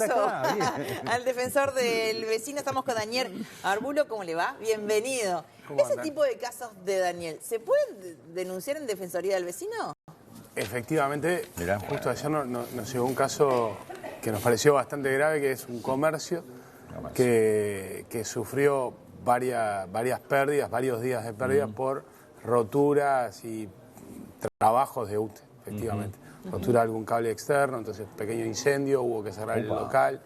acá, al defensor del vecino. Estamos con Daniel Arbulo. ¿Cómo le va? Bienvenido. ¿Ese tipo de casos de Daniel se pueden denunciar en Defensoría del Vecino? Efectivamente, justo ayer nos llegó un caso que nos pareció bastante grave, que es un comercio que sufrió varias pérdidas, varios días de pérdidas por roturas y trabajos de UTE, efectivamente. Rotura de algún cable externo, entonces pequeño incendio, hubo que cerrar el local.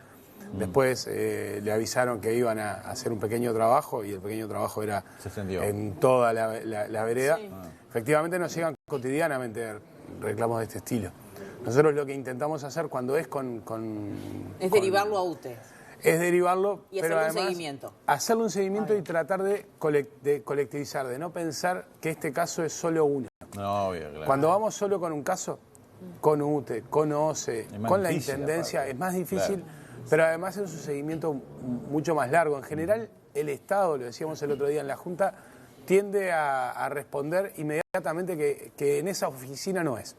Después le avisaron que iban a hacer un pequeño trabajo y el pequeño trabajo era en toda la vereda. Sí. Efectivamente nos llegan cotidianamente reclamos de este estilo. Nosotros lo que intentamos hacer cuando es es derivarlo a UTE. Es derivarlo, y pero hacerle además un seguimiento. Hacerle un seguimiento y tratar de colectivizar, de no pensar que este caso es solo uno. No, obvio, claro. Cuando vamos solo con un caso, con UTE, con OCE, con la Intendencia, aparte. es más difícil, Claro. pero además es un seguimiento mucho más largo. En general, el Estado, lo decíamos el otro día en la Junta, tiende a responder inmediatamente que en esa oficina no es.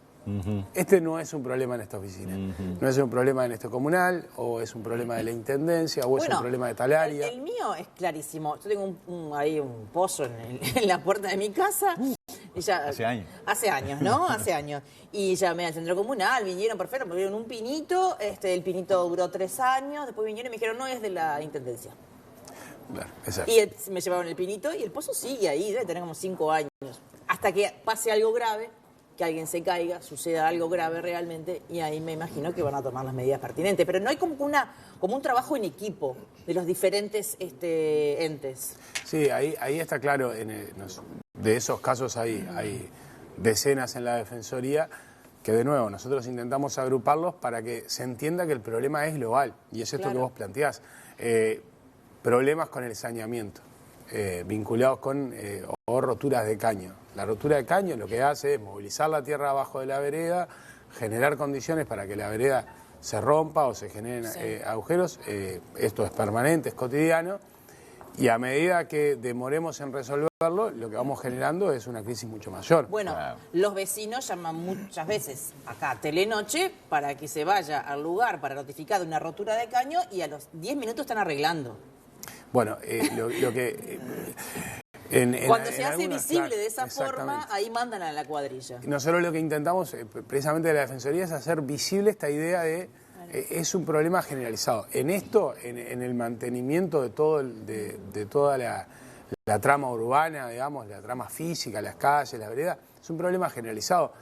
Este no es un problema en esta oficina, no es un problema en este comunal, o es un problema de la Intendencia, o es un problema de tal área. El mío es clarísimo. Yo tengo ahí un pozo en la puerta de mi casa. Y ya, hace años. Hace años, ¿no? Hace años. Y llamé al centro comunal, vinieron, perfecto, me dieron un pinito, el pinito duró 3 años, después vinieron y me dijeron, no, es de la Intendencia. Claro, exacto. Y me llevaron el pinito y el pozo sigue ahí, debe tener como 5 años. Hasta que pase algo grave, que alguien se caiga, suceda algo grave realmente, y ahí me imagino que van a tomar las medidas pertinentes. Pero no hay como un trabajo en equipo de los diferentes entes. Sí, ahí está claro, de esos casos hay decenas en la Defensoría, que de nuevo nosotros intentamos agruparlos para que se entienda que el problema es global, y es esto que vos planteás. Problemas con el saneamiento, vinculados con o roturas de caño. La rotura de caño lo que hace es movilizar la tierra abajo de la vereda, generar condiciones para que la vereda se rompa o se generen agujeros. Esto es permanente, es cotidiano, y a medida que demoremos en resolverlo, lo que vamos generando es una crisis mucho mayor. Bueno, los vecinos llaman muchas veces acá a Telenoche para que se vaya al lugar para notificar de una rotura de caño, y a los 10 minutos están arreglando. Bueno, lo que... Cuando se hace visible de esa forma, ahí mandan a la cuadrilla. Nosotros lo que intentamos, precisamente de la Defensoría, es hacer visible esta idea de... es un problema generalizado. En esto, en el mantenimiento de toda la trama urbana, digamos, la trama física, las calles, la vereda, es un problema generalizado.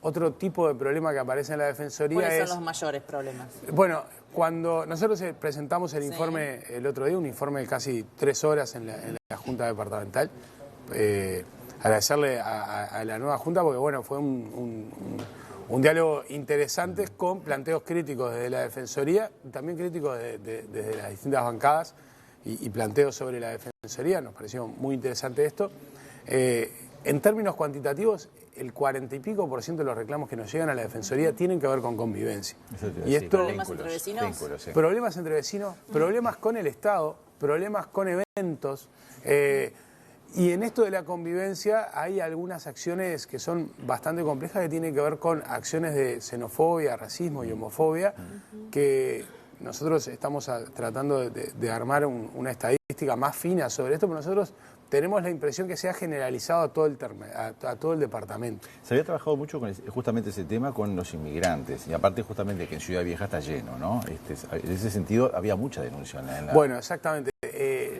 Otro tipo de problema que aparece en la Defensoría es... ¿Cuáles son los mayores problemas? Bueno, cuando nosotros presentamos el informe el otro día, un informe de casi 3 horas en la Junta Departamental, agradecerle a la nueva Junta porque, bueno, fue un diálogo interesante con planteos críticos desde la Defensoría, también críticos desde las distintas bancadas y planteos sobre la Defensoría. Nos pareció muy interesante esto. En términos cuantitativos, el 40 y pico % de los reclamos que nos llegan a la Defensoría tienen que ver con convivencia. Y esto, ¿problemas entre vecinos? Problemas entre vecinos, problemas con el Estado, problemas con eventos. Y en esto de la convivencia hay algunas acciones que son bastante complejas, que tienen que ver con acciones de xenofobia, racismo y homofobia, que nosotros estamos tratando de armar una estadística más fina sobre esto, pero nosotros tenemos la impresión que se ha generalizado a todo el departamento. Se había trabajado mucho con justamente ese tema con los inmigrantes, y aparte justamente que en Ciudad Vieja está lleno, ¿no? En ese sentido había mucha denuncia en la... Bueno, exactamente.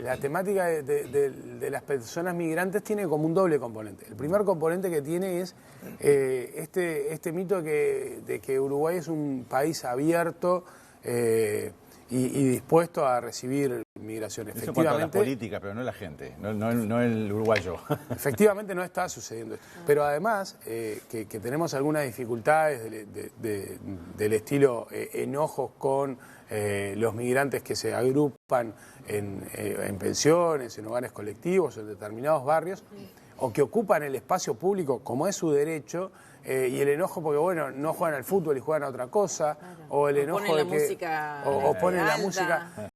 La temática de las personas migrantes tiene como un doble componente. El primer componente que tiene es este mito de que Uruguay es un país abierto y dispuesto a recibir migraciones. Eso en cuanto a la política, pero no la gente, no el uruguayo. Efectivamente no está sucediendo esto. Pero además que tenemos algunas dificultades del estilo enojos con los migrantes que se agrupan en pensiones, en hogares colectivos, en determinados barrios, o que ocupan el espacio público como es su derecho, y el enojo porque, bueno, no juegan al fútbol y juegan a otra cosa, o el enojo de que... O ponen la música...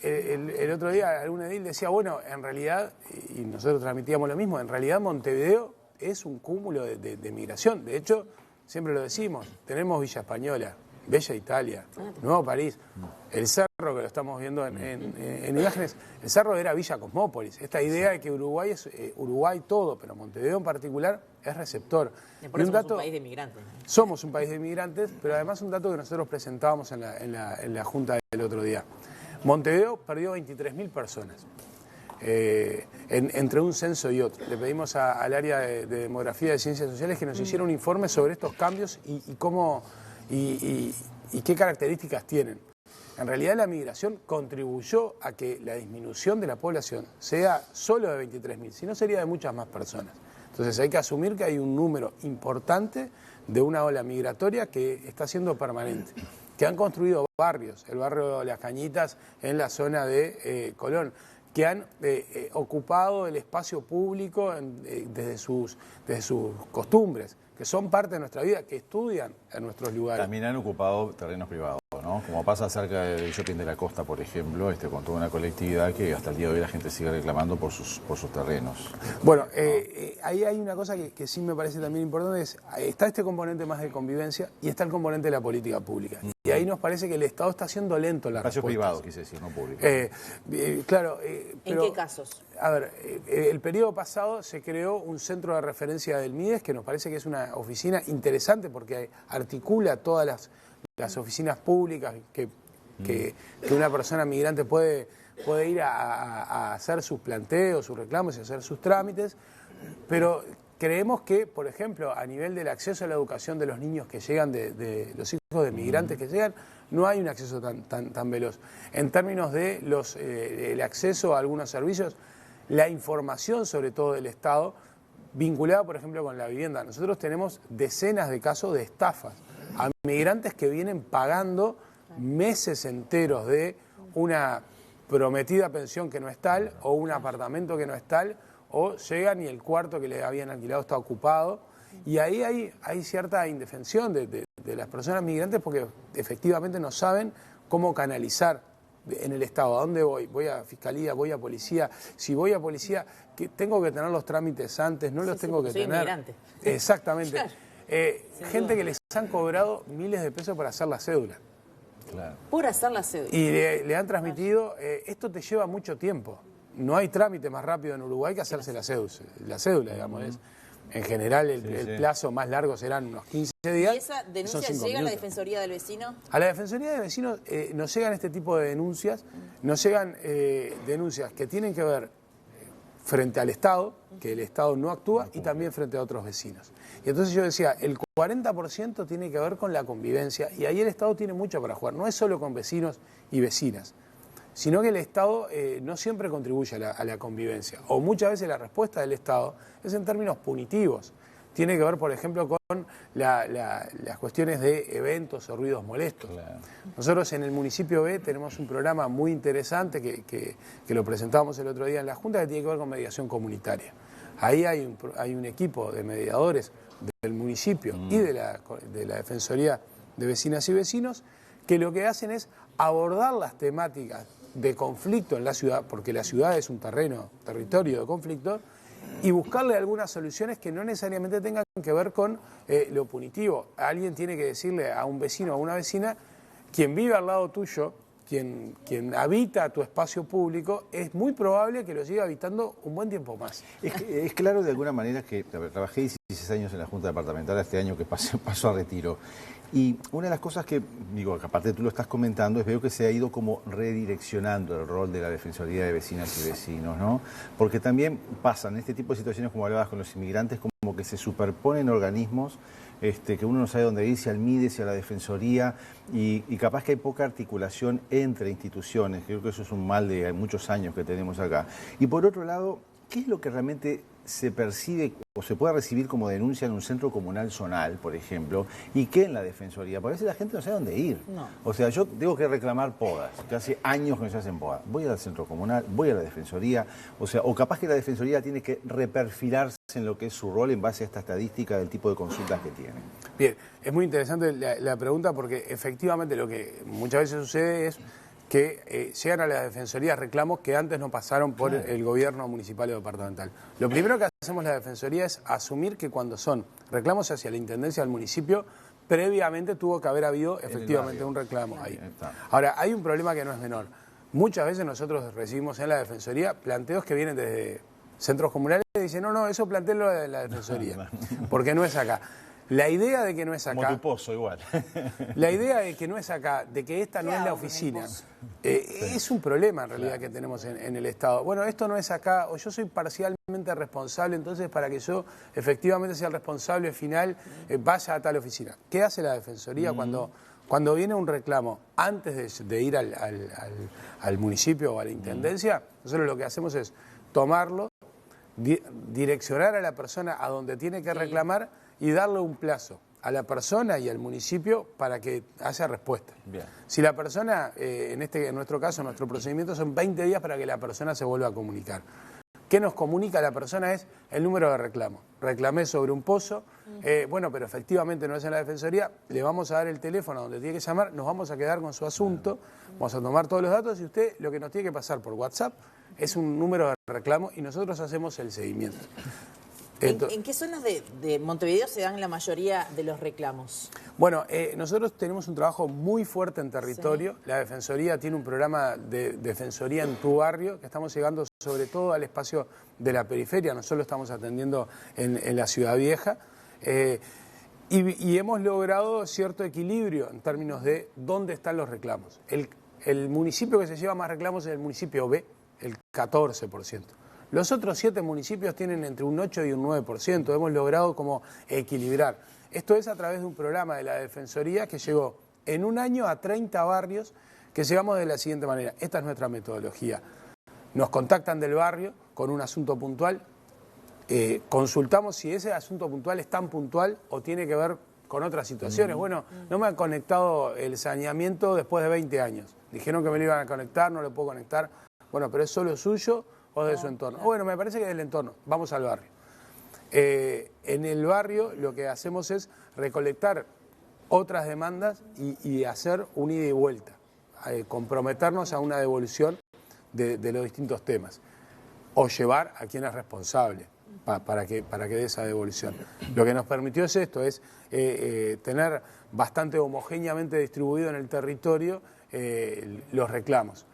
El otro día algún edil decía, bueno, en realidad, y nosotros transmitíamos lo mismo, en realidad Montevideo es un cúmulo de migración. De hecho, siempre lo decimos, tenemos Villa Española, Bella Italia, Nuevo París, el Cerro, que lo estamos viendo en imágenes, el Cerro era Villa Cosmópolis. Esta idea de que Uruguay es Uruguay todo, pero Montevideo en particular es receptor. Por eso somos un país de inmigrantes. Somos un país de inmigrantes, pero además un dato que nosotros presentábamos en la Junta del otro día. Montevideo perdió 23.000 personas. Entre un censo y otro. Le pedimos al área de demografía de ciencias sociales que nos hiciera un informe sobre estos cambios y cómo y qué características tienen. En realidad la migración contribuyó a que la disminución de la población sea solo de 23.000, si no sería de muchas más personas. Entonces hay que asumir que hay un número importante de una ola migratoria que está siendo permanente, que han construido barrios, el barrio de Las Cañitas en la zona de Colón, que han ocupado el espacio público desde sus costumbres, que son parte de nuestra vida, que estudian en nuestros lugares. También han ocupado terrenos privados, ¿no? Como pasa cerca del Shopping de la Costa, por ejemplo, con toda una colectividad que hasta el día de hoy la gente sigue reclamando por sus terrenos. Bueno, ahí hay una cosa que sí me parece también importante, está este componente más de convivencia y está el componente de la política pública. Y ahí nos parece que el Estado está siendo lento en la respuesta. Espacio privado, quise decir, no público. Claro. ¿En qué casos? A ver, el periodo pasado se creó un centro de referencia del MIDES, que nos parece que es una oficina interesante porque articula todas las oficinas públicas que una persona migrante puede ir a hacer sus planteos, sus reclamos y hacer sus trámites, pero creemos que, por ejemplo, a nivel del acceso a la educación de los niños que llegan, de los hijos de migrantes que llegan, no hay un acceso tan veloz. En términos de el acceso a algunos servicios, la información sobre todo del Estado, vinculada, por ejemplo, con la vivienda. Nosotros tenemos decenas de casos de estafas a migrantes que vienen pagando meses enteros de una prometida pensión que no es tal, o un apartamento que no es tal, o llegan y el cuarto que le habían alquilado está ocupado. Y ahí hay cierta indefensión de las personas migrantes porque efectivamente no saben cómo canalizar en el Estado. ¿A dónde voy? ¿Voy a Fiscalía? ¿Voy a Policía? Si voy a Policía, ¿tengo que tener los trámites antes? ¿No los tengo que tener? Inmigrante. Exactamente. Claro. Gente que les han cobrado miles de pesos para hacer la cédula. Claro. Por hacer la cédula. Y le han transmitido, esto te lleva mucho tiempo. No hay trámite más rápido en Uruguay que hacerse la cédula, digamos. En general, el plazo más largo serán unos 15 días. ¿Y esa denuncia llega a la Defensoría del Vecino? A la Defensoría del Vecino nos llegan este tipo de denuncias, nos llegan denuncias que tienen que ver frente al Estado, que el Estado no actúa, y también frente a otros vecinos. Y entonces yo decía, el 40% tiene que ver con la convivencia, y ahí el Estado tiene mucho para jugar. No es solo con vecinos y vecinas, sino que el Estado no siempre contribuye a la convivencia. O muchas veces la respuesta del Estado es en términos punitivos. Tiene que ver, por ejemplo, con las cuestiones de eventos o ruidos molestos. Claro. Nosotros en el municipio B tenemos un programa muy interesante que lo presentábamos el otro día en la Junta, que tiene que ver con mediación comunitaria. Ahí hay un equipo de mediadores del municipio y de la Defensoría de Vecinas y Vecinos que lo que hacen es abordar las temáticas de conflicto en la ciudad, porque la ciudad es un territorio de conflicto, y buscarle algunas soluciones que no necesariamente tengan que ver con lo punitivo. Alguien tiene que decirle a un vecino o a una vecina, quien vive al lado tuyo, quien habita tu espacio público, es muy probable que lo siga habitando un buen tiempo más. Es claro de alguna manera que trabajé 16 años en la Junta Departamental, este año que paso a retiro. Y una de las cosas que, digo, que aparte tú lo estás comentando, es veo que se ha ido como redireccionando el rol de la Defensoría de Vecinas y Vecinos, ¿no? Porque también pasan este tipo de situaciones, como hablabas con los inmigrantes, como que se superponen organismos que uno no sabe dónde ir, si al MIDES, si a la Defensoría, y capaz que hay poca articulación entre instituciones. Creo que eso es un mal de muchos años que tenemos acá. Y por otro lado, ¿qué es lo que realmente se percibe o se puede recibir como denuncia en un centro comunal zonal, por ejemplo, y qué en la Defensoría? Porque a veces la gente no sabe dónde ir. No. O sea, yo tengo que reclamar podas, que hace años que no se hacen podas. Voy al centro comunal, voy a la Defensoría, o capaz que la Defensoría tiene que reperfilarse en lo que es su rol en base a esta estadística del tipo de consultas que tiene. Bien, es muy interesante la pregunta porque efectivamente lo que muchas veces sucede es que llegan a la Defensoría reclamos que antes no pasaron por el gobierno municipal o departamental. Lo primero que hacemos la Defensoría es asumir que cuando son reclamos hacia la Intendencia del municipio, previamente tuvo que haber habido efectivamente un reclamo ahí. Ahora, hay un problema que no es menor. Muchas veces nosotros recibimos en la Defensoría planteos que vienen desde centros comunales y dicen, no, eso plantéelo en la Defensoría, porque no es acá. La idea de que no es acá... Como tu pozo, igual. La idea de que no es acá, de que esta no es la oficina, es un problema en realidad que tenemos en el Estado. Bueno, esto no es acá, o yo soy parcialmente responsable, entonces para que yo efectivamente sea el responsable final, vaya a tal oficina. ¿Qué hace la Defensoría cuando viene un reclamo antes de ir al municipio o a la Intendencia? Nosotros lo que hacemos es tomarlo, direccionar a la persona a donde tiene que reclamar y darle un plazo a la persona y al municipio para que haya respuesta. Bien. Si la persona, en nuestro caso, nuestro procedimiento son 20 días para que la persona se vuelva a comunicar. ¿Qué nos comunica la persona? Es el número de reclamo. Reclamé sobre un pozo, bueno, pero efectivamente no es en la Defensoría, le vamos a dar el teléfono donde tiene que llamar, nos vamos a quedar con su asunto, vamos a tomar todos los datos y usted lo que nos tiene que pasar por WhatsApp es un número de reclamo y nosotros hacemos el seguimiento. ¿En qué zonas de Montevideo se dan la mayoría de los reclamos? Bueno, nosotros tenemos un trabajo muy fuerte en territorio. Sí. La Defensoría tiene un programa de Defensoría en tu barrio, que estamos llegando sobre todo al espacio de la periferia. No solo estamos atendiendo en la Ciudad Vieja. Y hemos logrado cierto equilibrio en términos de dónde están los reclamos. El municipio que se lleva más reclamos es el municipio B, el 14%. Los otros 7 municipios tienen entre un 8 y un 9%. Hemos logrado como equilibrar. Esto es a través de un programa de la Defensoría que llegó en un año a 30 barrios, que llegamos de la siguiente manera. Esta es nuestra metodología. Nos contactan del barrio con un asunto puntual, consultamos si ese asunto puntual es tan puntual o tiene que ver con otras situaciones. Bueno, no me han conectado el saneamiento después de 20 años. Dijeron que me lo iban a conectar, no lo puedo conectar. Bueno, pero es solo suyo o de su entorno. Bueno, me parece que es del entorno. Vamos al barrio. En el barrio lo que hacemos es recolectar otras demandas y hacer un ida y vuelta, comprometernos a una devolución de los distintos temas o llevar a quien es responsable para que dé esa devolución. Lo que nos permitió es esto, es tener bastante homogéneamente distribuido en el territorio los reclamos.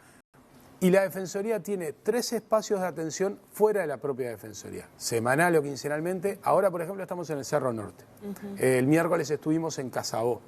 Y la Defensoría tiene 3 espacios de atención fuera de la propia Defensoría, semanal o quincenalmente. Ahora, por ejemplo, estamos en el Cerro Norte. El miércoles estuvimos en Casabó.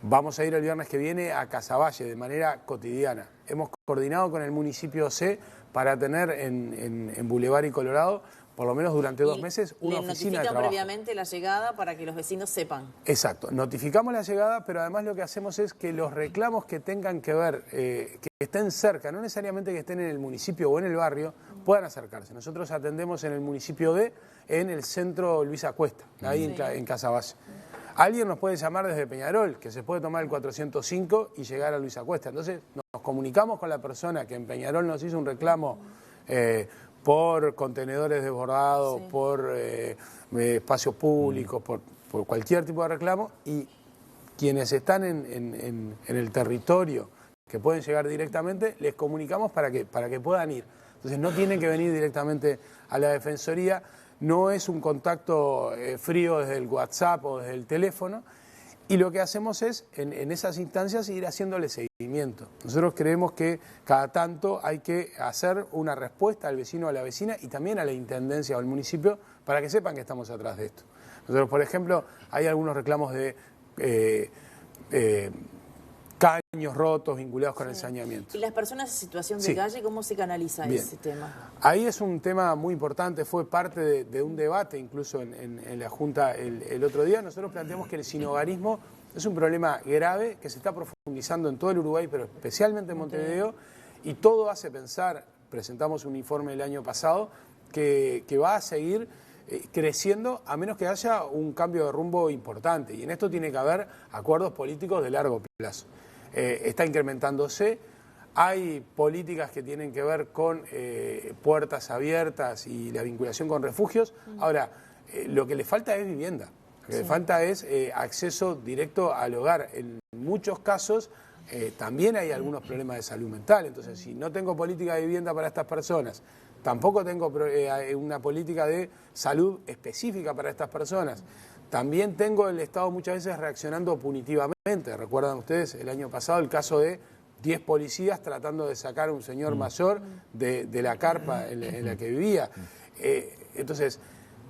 Vamos a ir el viernes que viene a Casaballe de manera cotidiana. Hemos coordinado con el municipio C para tener en Boulevard y Colorado, por lo menos durante 2 meses, una oficina de trabajo. ¿Notifican previamente la llegada para que los vecinos sepan? Exacto, notificamos la llegada, pero además lo que hacemos es que los reclamos que tengan que ver, que estén cerca, no necesariamente que estén en el municipio o en el barrio, puedan acercarse. Nosotros atendemos en el municipio D, en el centro Luis Acuesta, ahí en Casaballe. Alguien nos puede llamar desde Peñarol, que se puede tomar el 405 y llegar a Luis Acuesta. Entonces nos comunicamos con la persona que en Peñarol nos hizo un reclamo por contenedores desbordados, por espacios públicos, por cualquier tipo de reclamo, y quienes están en el territorio que pueden llegar directamente, les comunicamos para que puedan ir. Entonces no tienen que venir directamente a la Defensoría, no es un contacto frío desde el WhatsApp o desde el teléfono, y lo que hacemos es, en esas instancias, ir haciéndole seguimiento. Nosotros creemos que cada tanto hay que hacer una respuesta al vecino o a la vecina y también a la intendencia o al municipio para que sepan que estamos atrás de esto. Nosotros, por ejemplo, hay algunos reclamos de caños rotos vinculados con el saneamiento. ¿Y las personas en situación de calle, cómo se canaliza ese tema? Ahí es un tema muy importante, fue parte de un debate incluso en la Junta el otro día. Nosotros planteamos que el sinhogarismo es un problema grave que se está profundizando en todo el Uruguay, pero especialmente en Montevideo, y todo hace pensar, presentamos un informe el año pasado, que va a seguir creciendo a menos que haya un cambio de rumbo importante, y en esto tiene que haber acuerdos políticos de largo plazo. Está incrementándose, hay políticas que tienen que ver con puertas abiertas y la vinculación con refugios. Ahora, lo que le falta es vivienda, lo que le falta es acceso directo al hogar. En muchos casos también hay algunos problemas de salud mental, entonces si no tengo política de vivienda para estas personas, tampoco tengo una política de salud específica para estas personas, también tengo el Estado muchas veces reaccionando punitivamente. ¿Recuerdan ustedes el año pasado el caso de 10 policías tratando de sacar a un señor mayor de la carpa en la que vivía? Entonces,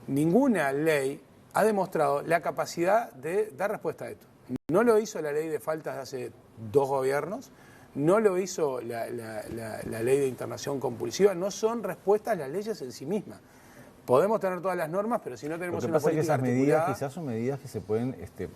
ninguna ley ha demostrado la capacidad de dar respuesta a esto. No lo hizo la ley de faltas de hace 2 gobiernos, no lo hizo la ley de internación compulsiva, no son respuestas las leyes en sí mismas. Podemos tener todas las normas, pero si no tenemos una política esas articulada... medidas quizás son medidas que se pueden, este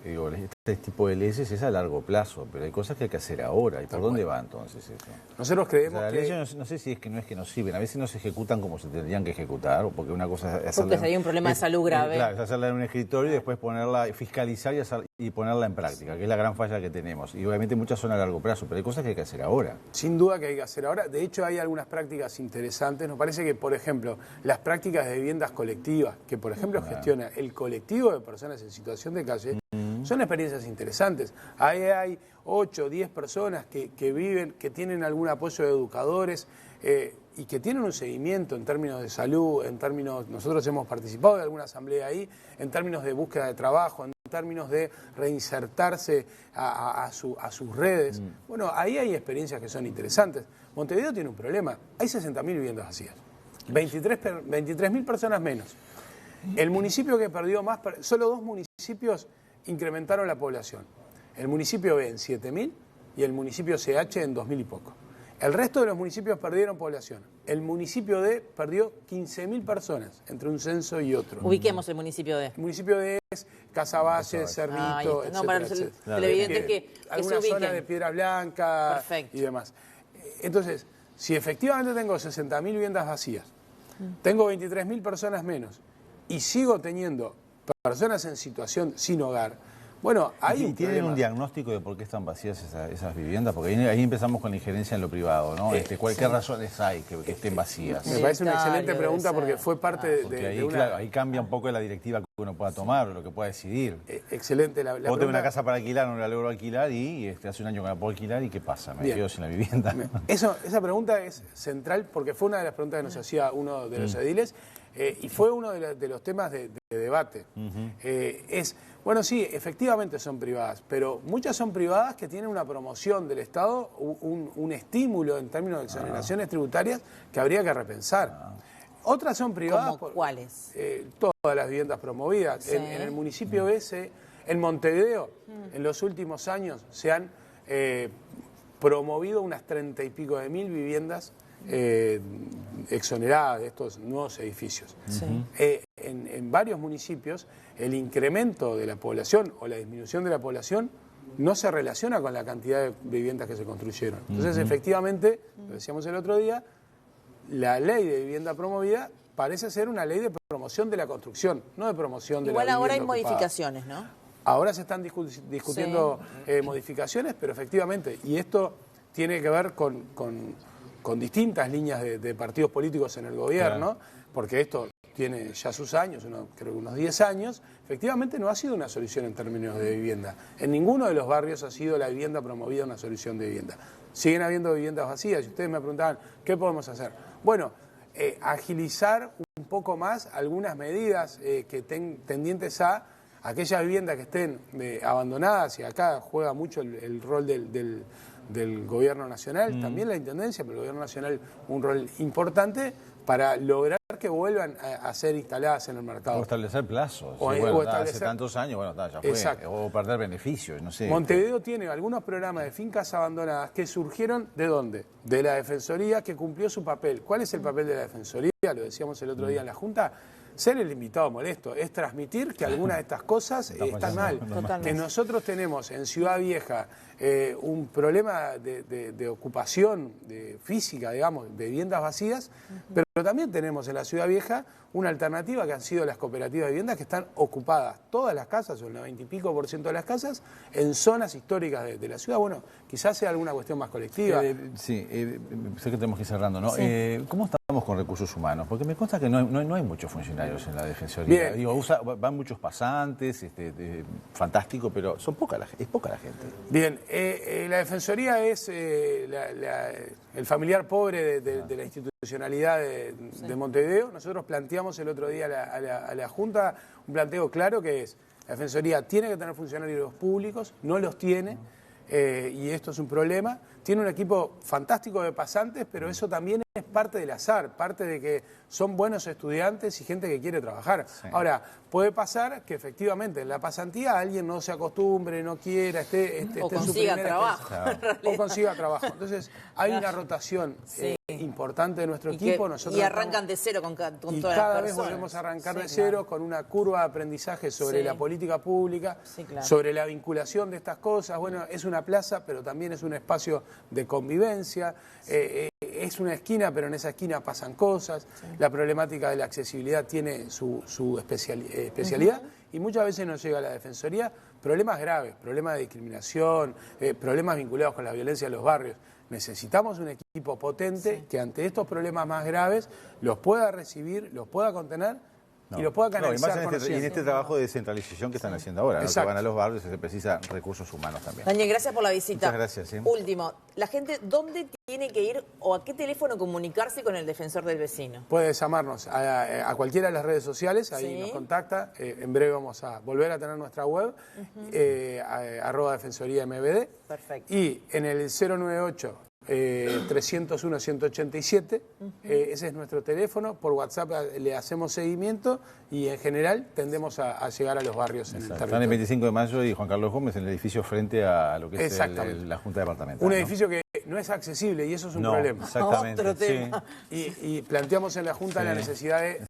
tipo de leyes es a largo plazo, pero hay cosas que hay que hacer ahora. ¿Y por dónde va entonces eso? Nosotros creemos las que... leyes no sé si es que no sirven, a veces no se ejecutan como se tendrían que ejecutar, o porque una cosa es porque hay un problema de salud grave. Claro, es hacerla en un escritorio y después ponerla, fiscalizar y ponerla en práctica, que es la gran falla que tenemos. Y obviamente muchas son a largo plazo, pero hay cosas que hay que hacer ahora. Sin duda que hay que hacer ahora. De hecho, hay algunas prácticas interesantes. Nos parece que, por ejemplo, las prácticas de viviendas colectivas, que por ejemplo gestiona el colectivo de personas en situación de calle, son experiencias interesantes. Ahí hay 8 o 10 personas que viven, que tienen algún apoyo de educadores y que tienen un seguimiento en términos de salud, en términos, nosotros hemos participado de alguna asamblea ahí, en términos de búsqueda de trabajo, en términos de reinsertarse a sus redes. Bueno, ahí hay experiencias que son interesantes. Montevideo tiene un problema, hay 60.000 viviendas vacías, 23.000 personas menos. El municipio que perdió más, solo 2 municipios incrementaron la población. El municipio B en 7.000 y el municipio CH en 2.000 y poco. El resto de los municipios perdieron población. El municipio D perdió 15.000 personas entre un censo y otro. Ubiquemos el municipio D. El municipio D es Casaballe, Cernito, no, para etcétera. el evidente que alguna se zona ubiquen. de Piedra Blanca. Perfecto. Y demás. Entonces, si efectivamente tengo 60.000 viviendas vacías, tengo 23.000 personas menos y sigo teniendo personas en situación sin hogar, bueno, ahí ¿Tienen un diagnóstico de por qué están vacías esas viviendas? Porque ahí empezamos con la injerencia en lo privado, ¿no? ¿Qué razones hay que estén vacías? Me parece una excelente pregunta porque fue parte porque de ahí, una... claro, ahí cambia un poco la directiva que uno pueda tomar, o lo que pueda decidir. Excelente la Vos pregunta. tenés una casa para alquilar, no la logro alquilar y hace un año que la puedo alquilar y ¿qué pasa? Me quedo sin la vivienda. Esa pregunta es central porque fue una de las preguntas que nos hacía uno de los ediles y fue uno de los temas de debate. Bueno, sí, efectivamente son privadas, pero muchas son privadas que tienen una promoción del Estado, un estímulo en términos de exoneraciones tributarias que habría que repensar. Otras son privadas... ¿Cómo cuáles? Todas las viviendas promovidas. Sí. En el municipio ese, en Montevideo, en los últimos años se han promovido unas 30 y pico de mil viviendas exoneradas de estos nuevos edificios. Sí. En varios municipios el incremento de la población o la disminución de la población no se relaciona con la cantidad de viviendas que se construyeron. Entonces, efectivamente, lo decíamos el otro día, la ley de vivienda promovida parece ser una ley de promoción de la construcción, no de promoción de la vivienda Igual ahora hay ocupada. modificaciones, ¿no? Ahora se están discutiendo modificaciones, pero efectivamente, y esto tiene que ver con distintas líneas de partidos políticos en el gobierno, porque esto tiene ya sus años, creo que unos 10 años, efectivamente no ha sido una solución en términos de vivienda. En ninguno de los barrios ha sido la vivienda promovida una solución de vivienda. Siguen habiendo viviendas vacías y ustedes me preguntaban, ¿qué podemos hacer? Bueno, agilizar un poco más algunas medidas que tendientes a aquellas viviendas que estén abandonadas, y acá juega mucho el rol del gobierno nacional, también la intendencia, pero el gobierno nacional un rol importante para lograr que vuelvan a ser instaladas en el mercado. O establecer plazos. O establecer... establecer... Hace tantos años, bueno, ya fue. Exacto. O perder beneficios, no sé. Montevideo tiene algunos programas de fincas abandonadas que surgieron ¿de dónde? De la Defensoría, que cumplió su papel. ¿Cuál es el papel de la Defensoría? Lo decíamos el otro día en la Junta. Ser el invitado molesto, es transmitir que algunas de estas cosas están mal. Que nosotros tenemos en Ciudad Vieja un problema de ocupación física, digamos, de viviendas vacías, pero también tenemos en la Ciudad Vieja una alternativa que han sido las cooperativas de viviendas que están ocupadas todas las casas, o el 90 y pico % de las casas, en zonas históricas de la ciudad. Bueno, quizás sea alguna cuestión más colectiva. Sé que tenemos que ir cerrando, ¿no? Sí. ¿Cómo estamos con recursos humanos? Porque me consta que no hay muchos funcionarios en la Defensoría. Bien. Digo, van muchos pasantes, fantástico, pero es poca la gente. Bien, la Defensoría es el familiar pobre de la institucionalidad de Montevideo. Nosotros planteamos el otro día a la Junta un planteo claro que es, La Defensoría tiene que tener funcionarios públicos, no los tiene, y esto es un problema. Tiene un equipo fantástico de pasantes, pero eso también es parte del azar, parte de que son buenos estudiantes y gente que quiere trabajar. Sí. Ahora, puede pasar que efectivamente en la pasantía alguien no se acostumbre, no quiera, esté o consiga trabajo. O consiga trabajo. Entonces, hay una rotación importante de nuestro equipo. Y arrancan de cero con todas las personas. Y cada vez volvemos a arrancar de cero con una curva de aprendizaje sobre la política pública, sobre la vinculación de estas cosas. Bueno, es una plaza, pero también es un espacio de convivencia. Es una esquina, pero en esa esquina pasan cosas. La problemática de la accesibilidad tiene su especialidad y muchas veces nos llega a la Defensoría problemas graves, problemas de discriminación, problemas vinculados con la violencia en los barrios. Necesitamos un equipo potente que ante estos problemas más graves los pueda recibir, los pueda contener y los pueda canalizar. Y más en este trabajo de descentralización que están haciendo ahora, ¿no? Que van a los barrios y se precisa recursos humanos también. Daniel, gracias por la visita. Muchas gracias. ¿Sí? Último, la gente, ¿dónde tiene que ir o a qué teléfono comunicarse con el defensor del vecino? Puede llamarnos a cualquiera de las redes sociales, ahí nos contacta. En breve vamos a volver a tener nuestra web, @defensoría-mbd. Perfecto. Y en el 098 301-187, ese es nuestro teléfono. Por WhatsApp le hacemos seguimiento y en general tendemos a llegar a los barrios en el territorio. Están el 25 de mayo y Juan Carlos Gómez en el edificio frente a lo que es la Junta Departamental. Un edificio que no es accesible y eso es un problema. Exactamente. Otro tema. Y planteamos en la Junta la necesidad de